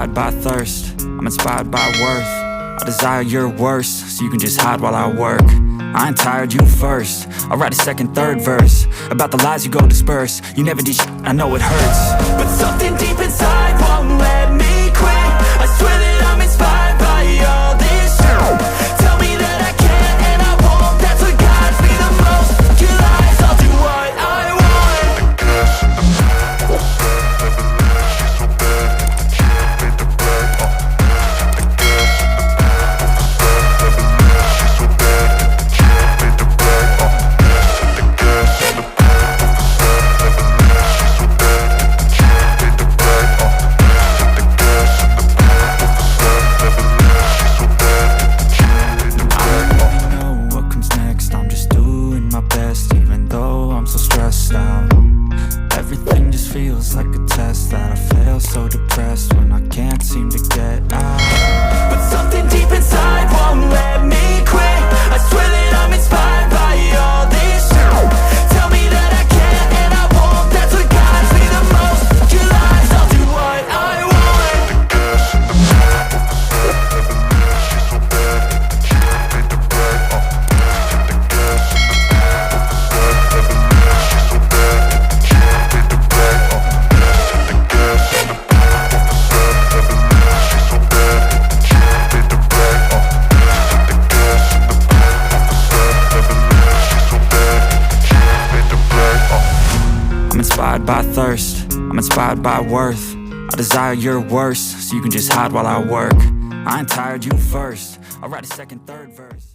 inspired by thirst, I'm inspired by worth. I desire your worst, so you can just hide while I work. I ain't tired, you first. I'll write a second, third verse about the lies you go disperse. You never did shit, I know it hurts, but something deep inside won't let me quit. I swear that I'm inspired by all this shit. Tell me that I can't and I won't. That's what guides me the most. Your lies, I'll do what I want. Feels like a test that I fail, so depressed when I can't seem to get out. But something deep inside won't let me quit. I swear that I'm inspired by all this shit. Tell me that I can't and I won't. That's what guides me the most. Your lies, I'll do what I want. Inspired by thirst, I'm inspired by worth. I desire your worst, so you can just hide while I work. I ain't tired, you first. I'll write a second, third verse.